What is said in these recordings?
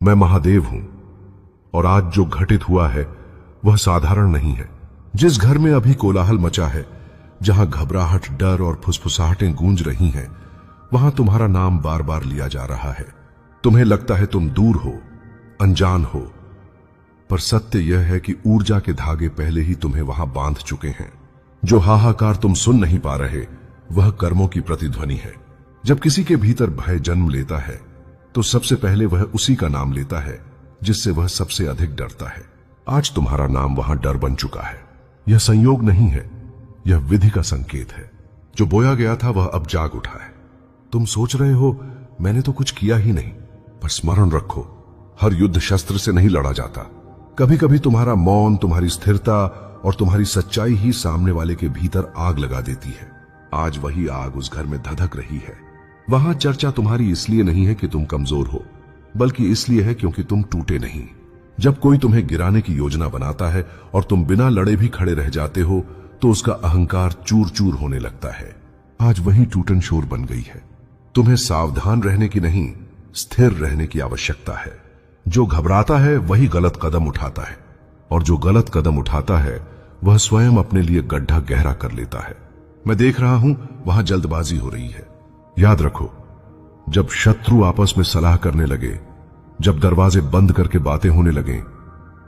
मैं महादेव हूं और आज जो घटित हुआ है वह साधारण नहीं है। जिस घर में अभी कोलाहल मचा है, जहां घबराहट, डर और फुसफुसाहटें गूंज रही हैं, वहां तुम्हारा नाम बार बार लिया जा रहा है। तुम्हें लगता है तुम दूर हो, अनजान हो, पर सत्य यह है कि ऊर्जा के धागे पहले ही तुम्हें वहां बांध चुके हैं। जो हाहाकार तुम सुन नहीं पा रहे, वह कर्मों की प्रतिध्वनि है। जब किसी के भीतर भय जन्म लेता है तो सबसे पहले वह उसी का नाम लेता है जिससे वह सबसे अधिक डरता है। आज तुम्हारा नाम वहां डर बन चुका है। यह संयोग नहीं है, यह विधि का संकेत है। जो बोया गया था वह अब जाग उठा है। तुम सोच रहे हो मैंने तो कुछ किया ही नहीं, पर स्मरण रखो, हर युद्ध शस्त्र से नहीं लड़ा जाता। कभी कभी तुम्हारा मौन, तुम्हारी स्थिरता और तुम्हारी सच्चाई ही सामने वाले के भीतर आग लगा देती है। आज वही आग उस घर में धधक रही है। वहां चर्चा तुम्हारी इसलिए नहीं है कि तुम कमजोर हो, बल्कि इसलिए है क्योंकि तुम टूटे नहीं। जब कोई तुम्हें गिराने की योजना बनाता है और तुम बिना लड़े भी खड़े रह जाते हो, तो उसका अहंकार चूर चूर होने लगता है। आज वही टूटन शोर बन गई है। तुम्हें सावधान रहने की नहीं, स्थिर रहने की आवश्यकता है। जो घबराता है वही गलत कदम उठाता है, और जो गलत कदम उठाता है वह स्वयं अपने लिए गड्ढा गहरा कर लेता है। मैं देख रहा हूं वहां जल्दबाजी हो रही है। याद रखो, जब शत्रु आपस में सलाह करने लगे, जब दरवाजे बंद करके बातें होने लगे,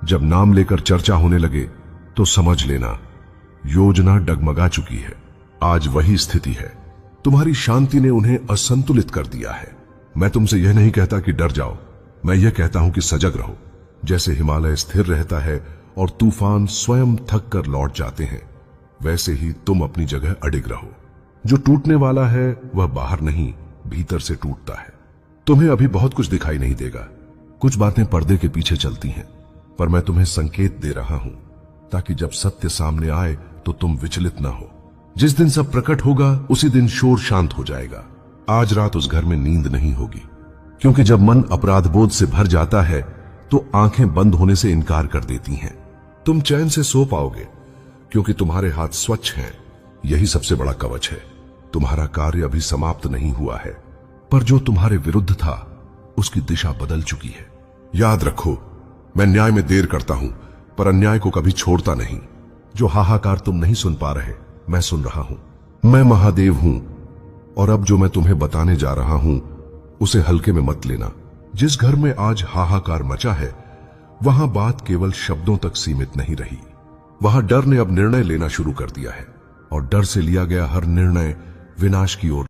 जब नाम लेकर चर्चा होने लगे, तो समझ लेना योजना डगमगा चुकी है। आज वही स्थिति है। तुम्हारी शांति ने उन्हें असंतुलित कर दिया है। मैं तुमसे यह नहीं कहता कि डर जाओ, मैं यह कहता हूं कि सजग रहो। जैसे हिमालय स्थिर रहता है और तूफान स्वयं थक कर लौट जाते हैं, वैसे ही तुम अपनी जगह अडिग रहो। जो टूटने वाला है वह बाहर नहीं, भीतर से टूटता है। तुम्हें अभी बहुत कुछ दिखाई नहीं देगा, कुछ बातें पर्दे के पीछे चलती हैं, पर मैं तुम्हें संकेत दे रहा हूं ताकि जब सत्य सामने आए तो तुम विचलित ना हो। जिस दिन सब प्रकट होगा उसी दिन शोर शांत हो जाएगा। आज रात उस घर में नींद नहीं होगी, क्योंकि जब मन अपराध बोध से भर जाता है तो आंखें बंद होने से इनकार कर देती हैं। तुम चैन से सो पाओगे क्योंकि तुम्हारे हाथ स्वच्छ हैं। यही सबसे बड़ा कवच है। तुम्हारा कार्य अभी समाप्त नहीं हुआ है, पर जो तुम्हारे विरुद्ध था उसकी दिशा बदल चुकी है। याद रखो, मैं न्याय में देर करता हूं, पर अन्याय को कभी छोड़ता नहीं। जो हाहाकार तुम नहीं सुन पा रहे, मैं सुन रहा हूं। मैं महादेव हूं, और अब जो मैं तुम्हें बताने जा रहा हूं उसे हल्के में मत लेना। जिस घर में आज हाहाकार मचा है, वहां बात केवल शब्दों तक सीमित नहीं रही। वहां डर ने अब निर्णय लेना शुरू कर दिया है, और डर से लिया गया हर निर्णय विनाश की ओर